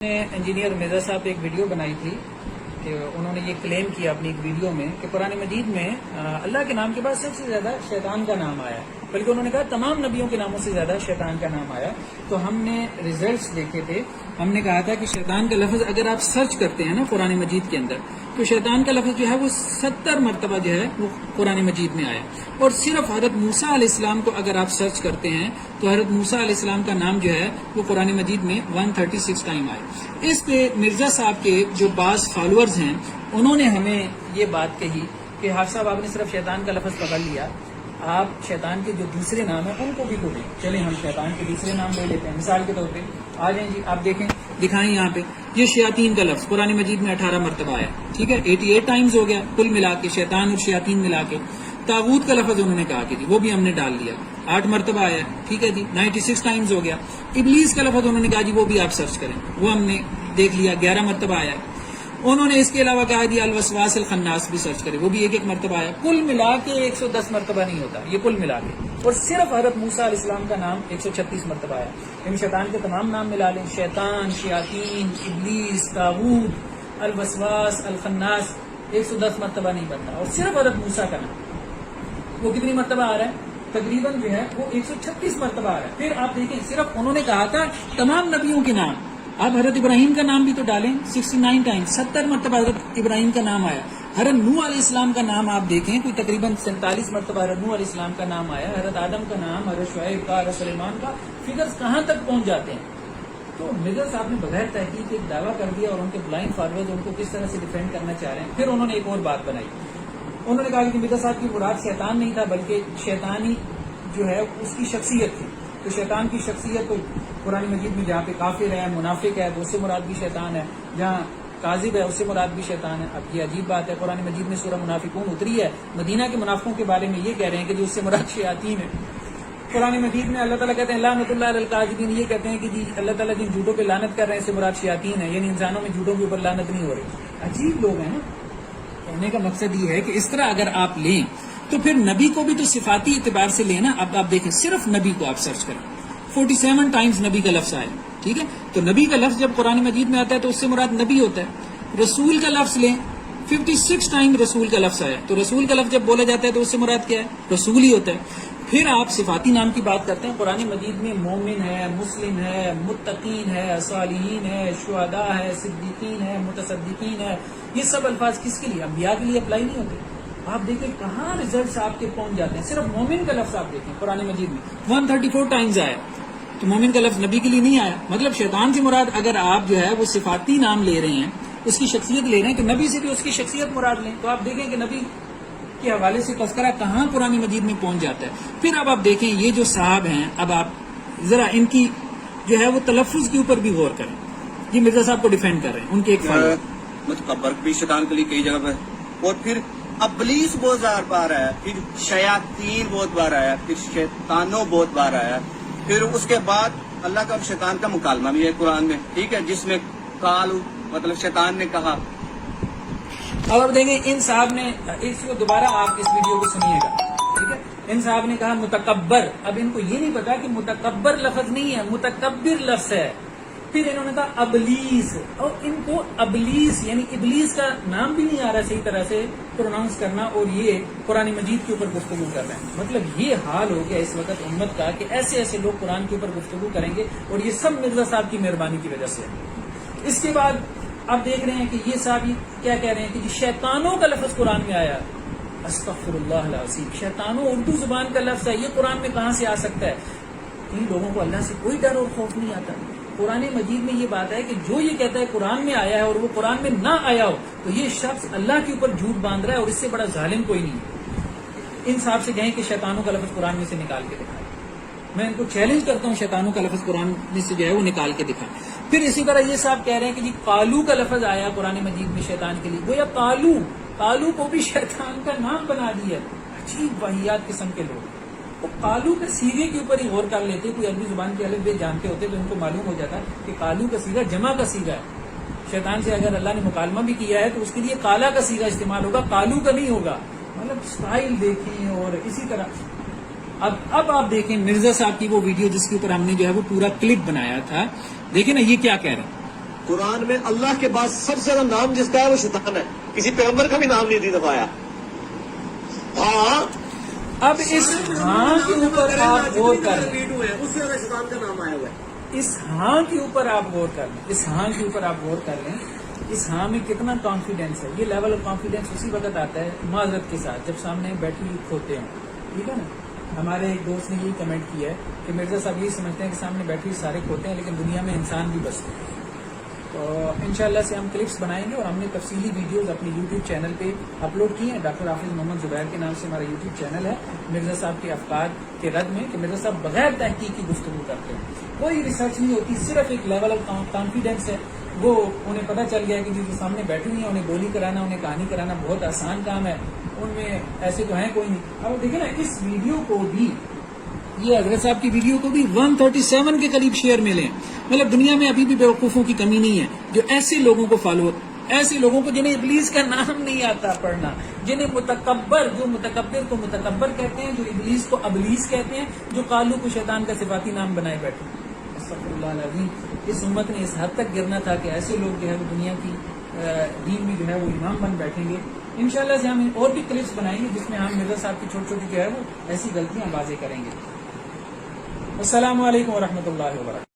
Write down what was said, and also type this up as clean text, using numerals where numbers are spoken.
نے انجینئر مرزا صاحب ایک ویڈیو بنائی تھی کہ انہوں نے یہ کلیم کیا اپنی ایک ویڈیو میں کہ قرآن مجید میں اللہ کے نام کے بعد سب سے زیادہ شیطان کا نام آیا ہے، بلکہ انہوں نے کہا تمام نبیوں کے ناموں سے زیادہ شیطان کا نام آیا. تو ہم نے ریزلٹس دیکھے تھے. ہم نے کہا تھا کہ شیطان کا لفظ اگر آپ سرچ کرتے ہیں نا قرآن مجید کے اندر تو شیطان کا لفظ جو ہے وہ 70 مرتبہ جو ہے وہ قرآن مجید میں آیا، اور صرف حضرت موسیٰ علیہ السلام کو اگر آپ سرچ کرتے ہیں تو حضرت موسیٰ علیہ السلام کا نام جو ہے وہ قرآن مجید میں 136 ٹائم آیا. اس پہ مرزا صاحب کے جو بعض فالوورز ہیں انہوں نے ہمیں یہ بات کہی کہ حافظ صاحب آپ نے صرف شیطان کا لفظ پکڑ لیا، آپ شیطان کے جو دوسرے نام ہیں ان کو بھی پڑھیں. چلیں ہم شیطان کے دوسرے نام لے لیتے ہیں. مثال کے طور پہ آ جائیں جی، آپ دیکھیں دکھائیں یہاں پہ یہ شیاطین کا لفظ قرآن مجید میں 18 مرتبہ آیا، ٹھیک ہے، 88 ٹائمز ہو گیا کل ملا کے، شیطان اور شیاطین ملا کے. طاغوت کا لفظ انہوں نے کہا کہ جی وہ بھی ہم نے ڈال لیا، 8 مرتبہ آیا، ٹھیک ہے جی، 96 ٹائمز ہو گیا. ابلیس کا لفظ انہوں نے کہا جی وہ بھی آپ سرچ کریں، وہ ہم نے دیکھ لیا 11 مرتبہ آیا. انہوں نے اس کے علاوہ کہا جی الوسواس الخناس بھی سرچ کرے، وہ بھی 1 مرتبہ آیا. کل ملا کے 110 مرتبہ نہیں ہوتا یہ کل ملا کے، اور صرف حضرت موسیٰ علیہ السلام کا نام 136 مرتبہ آیا. یعنی شیطان کے تمام نام ملا لیں، شیطان، شیاطین، ابلیس، طاغوت، الوسواس الخناس، 110 مرتبہ نہیں بنتا، اور صرف حضرت موسیٰ کا نام وہ کتنی مرتبہ آ رہا ہے؟ تقریباً جو ہے وہ 136 مرتبہ آ رہا ہے. پھر آپ دیکھیں صرف انہوں نے کہا تھا تمام نبیوں کے نام، آپ حضرت ابراہیم کا نام بھی تو ڈالیں، 69 ٹائم، 70 مرتبہ حضرت ابراہیم کا نام آیا. حضرت نوح علیہ السلام کا نام آپ دیکھیں کوئی تقریباً 47 مرتبہ حضرت نوح علیہ السلام کا نام آیا. حضرت آدم کا نام، حضرت شعیب کا، حضرت سلیمان کا، فگرز کہاں تک پہنچ جاتے ہیں. تو مرزا صاحب نے بغیر تحقیق ایک دعویٰ کر دیا، اور ان کے بلائنڈ فالوورز ان کو کس طرح سے ڈیفینڈ کرنا چاہ رہے ہیں. پھر انہوں نے ایک اور بات بنائی، انہوں نے کہا کہ مرزا صاحب کی مراد شیطان نہیں تھا بلکہ شیطانی جو ہے اس کی شخصیت تھی. تو شیطان کی شخصیت تو قرآن مجید میں جہاں پہ کافر ہے، منافق ہے تو اس سے مراد بھی شیطان ہے، جہاں کاذب ہے اس سے مراد بھی شیطان ہے. اب یہ عجیب بات ہے، قرآن مجید میں سورہ منافقون اتری ہے، مدینہ کے منافقوں کے بارے میں یہ کہہ رہے ہیں کہ جو اس سے مراد شیاطین ہے. قرآن مجید میں اللہ تعالیٰ کہتے ہیں لعنت اللہ علی الکاذبین، یہ کہتے ہیں کہ جی اللہ تعالیٰ جن جھوٹوں پہ لعنت کر رہے ہیں اس سے مراد شیاطین ہے، یعنی انسانوں میں جھوٹوں کے اوپر لعنت نہیں ہو رہی. عجیب لوگ ہیں نا. کہنے کا مقصد یہ ہے کہ اس طرح اگر آپ لیں تو پھر نبی کو بھی تو صفاتی اعتبار سے لینا. اب آپ دیکھیں صرف نبی کو آپ سرچ کریں، 47 ٹائمز نبی کا لفظ آیا، ٹھیک ہے. تو نبی کا لفظ جب قرآن مجید میں آتا ہے تو اس سے مراد نبی ہوتا ہے. رسول کا لفظ لیں، 56 ٹائم رسول کا لفظ آیا، تو رسول کا لفظ جب بولا جاتا ہے تو اس سے مراد کیا ہے؟ رسول ہی ہوتا ہے. پھر آپ صفاتی نام کی بات کرتے ہیں، قرآن مجید میں مومن ہے، مسلم ہے، متقین ہے، صالحین ہے، شہداء ہے، صدیقین ہے، متصدقین ہے. یہ سب الفاظ کس کے لیے؟ انبیاء کے لیے اپلائی نہیں ہوتے. آپ دیکھیں کہاں ریزلٹس آپ کے پہنچ جاتے ہیں. صرف مومن کا لفظ آپ دیکھیں قرآن مجید میں 134 ٹائمز آیا، تو مومن کا لفظ نبی کے لیے نہیں آیا. مطلب شیطان سے مراد اگر آپ جو ہے وہ صفاتی نام لے رہے ہیں، اس کی شخصیت لے رہے ہیں، تو نبی سے بھی اس کی شخصیت مراد لیں. تو آپ دیکھیں کہ نبی کے حوالے سے تذکرہ کہاں قرآن مجید میں پہنچ جاتا ہے. پھر اب آپ دیکھیں یہ جو صاحب ہیں، اب آپ ذرا ان کی جو ہے وہ تلفظ کے اوپر بھی غور کریں. یہ مرزا صاحب کو ڈیفینڈ کر رہے ہیں، ان کے ایک فالوور متکبر بھی شیطان کے لیے کئی جگہ پہ، اور پھر ابلیس بہت بار آیا، پھر شیاطین بہت بار آیا، پھر شیطانوں بہت بار آیا. پھر اس کے بعد اللہ کا شیطان کا مکالمہ بھی ہے قرآن میں، ٹھیک ہے، جس میں قالو مطلب شیطان نے کہا. اب آپ دیکھیں ان صاحب نے اس کو دوبارہ آپ اس ویڈیو کو سنیے گا، ٹھیک ہے. ان صاحب نے کہا متکبر. اب ان کو یہ نہیں پتا کہ متکبر لفظ نہیں ہے، متکبر لفظ ہے. پھر انہوں نے کہا ابلیس، اور ان کو ابلیس یعنی ابلیس کا نام بھی نہیں آ رہا صحیح طرح سے پروناؤنس کرنا، اور یہ قرآن مجید کے اوپر گفتگو کر رہے ہیں. مطلب یہ حال ہو گیا اس وقت امت کا کہ ایسے ایسے لوگ قرآن کے اوپر گفتگو کریں گے، اور یہ سب مرزا صاحب کی مہربانی کی وجہ سے. اس کے بعد آپ دیکھ رہے ہیں کہ یہ صاحب کیا کہہ رہے ہیں کہ شیطانوں کا لفظ قرآن میں آیا. استغفر اللہ العظیم، شیطانوں اردو زبان کا لفظ ہے، یہ قرآن میں کہاں سے آ سکتا ہے؟ ان لوگوں کو اللہ سے کوئی ڈر اور خوف نہیں آتا. قرآن مجید میں یہ بات ہے کہ جو یہ کہتا ہے قرآن میں آیا ہے اور وہ قرآن میں نہ آیا ہو تو یہ شخص اللہ کے اوپر جھوٹ باندھ رہا ہے، اور اس سے بڑا ظالم کوئی نہیں ہے. ان صاحب سے کہیں کہ شیطانوں کا لفظ قرآن میں سے نکال کے دکھائیں. میں ان کو چیلنج کرتا ہوں شیطانوں کا لفظ قرآن میں سے جو ہے وہ نکال کے دکھائیں. پھر اسی طرح یہ صاحب کہہ رہے ہیں کہ جی قالو کا لفظ آیا قرآن مجید میں شیطان کے لیے، گویا قالو کو بھی شیطان کا نام بنا دیا. عجیب واحد قسم کے لوگ. وہ قالو کے سیغے کے اوپر ہی غور کر لیتے، کوئی عربی زبان کے الف بے جانتے ہوتے تو ان کو معلوم ہو جاتا کہ قالو کا سیغہ جمع کا سیغہ ہے. شیطان سے اگر اللہ نے مکالمہ بھی کیا ہے تو اس کے لیے کالا کا سیغہ استعمال ہوگا، قالو کا نہیں ہوگا. مطلب اسٹائل دیکھیں. اور اسی طرح اب آپ دیکھیں مرزا صاحب کی وہ ویڈیو جس کے اوپر ہم نے جو ہے وہ پورا کلپ بنایا تھا. دیکھیں نا یہ کیا کہہ رہے ہیں. قرآن میں اللہ کے بعد سب سے زیادہ نام جس کا ہے وہ شیطان ہے. کسی پیغمبر کا بھی نام نہیں دکھایا. ہاں اب اس ہاں کے اوپر آپ غور کر لیں. اس سے زیادہ شیطان کا نام آیا ہوا ہے. اس ہاں کے اوپر آپ غور کر لیں. اس ہاں کے اوپر آپ غور کر لیں. اس ہاں میں کتنا کانفیڈینس ہے. یہ لیول آف کانفیڈینس اسی وقت آتا ہے معذرت کے ساتھ جب سامنے بیٹھی کھوتے ہوں. ٹھیک ہے نا. ہمارے ایک دوست نے یہی کمنٹ کیا ہے کہ مرزا صاحب یہی سمجھتے ہیں کہ سامنے بیٹھی سارے کھوتے ہیں لیکن دنیا میں انسان بھی بستے ہیں. تو انشاءاللہ سے ہم کلپس بنائیں گے اور ہم نے تفصیلی ویڈیوز اپنے یوٹیوب چینل پہ اپلوڈ کی ہیں. ڈاکٹر حافظ محمد زبیر کے نام سے ہمارا یوٹیوب چینل ہے. مرزا صاحب کے افکار کے رد میں کہ مرزا صاحب بغیر تحقیق کی گفتگو کرتے ہیں. کوئی ریسرچ نہیں ہوتی, صرف ایک لیول آف کانفیڈینس ہے. وہ انہیں پتہ چل گیا کہ جو سامنے بیٹھی ہوئی ہیں انہیں بولی کرانا, انہیں کہانی کرانا بہت آسان کام ہے. ان میں ایسے تو ہیں کوئی نہیں. اب دیکھیں نا اس ویڈیو کو بھی, یہ حضرت صاحب کی ویڈیو کو بھی 137 کے قریب شیئر ملے. مطلب دنیا میں ابھی بھی بیوقوفوں کی کمی نہیں ہے جو ایسے لوگوں کو فالو, ایسے لوگوں کو جنہیں ابلیس کا نام نہیں آتا پڑھنا, جنہیں متکبر, جو متکبر کو متکبر کہتے ہیں, جو ابلیس کو ابلیس کہتے ہیں, جو قالو کو شیطان کا صفاتی نام بنائے بیٹھے. استغفر اللہ العظیم. اس امت نے اس حد تک گرنا تھا کہ ایسے لوگ جو ہے وہ دنیا کی دین میں جو ہے وہ امام بن بیٹھیں گے. انشاءاللہ سے ہم اور بھی کلپس بنائیں گے جس میں ہم مرزا صاحب کی چھوٹی چھوٹی جو ہے وہ ایسی غلطیاں واضح کریں گے. السلام علیکم ورحمۃ اللہ وبرکاتہ.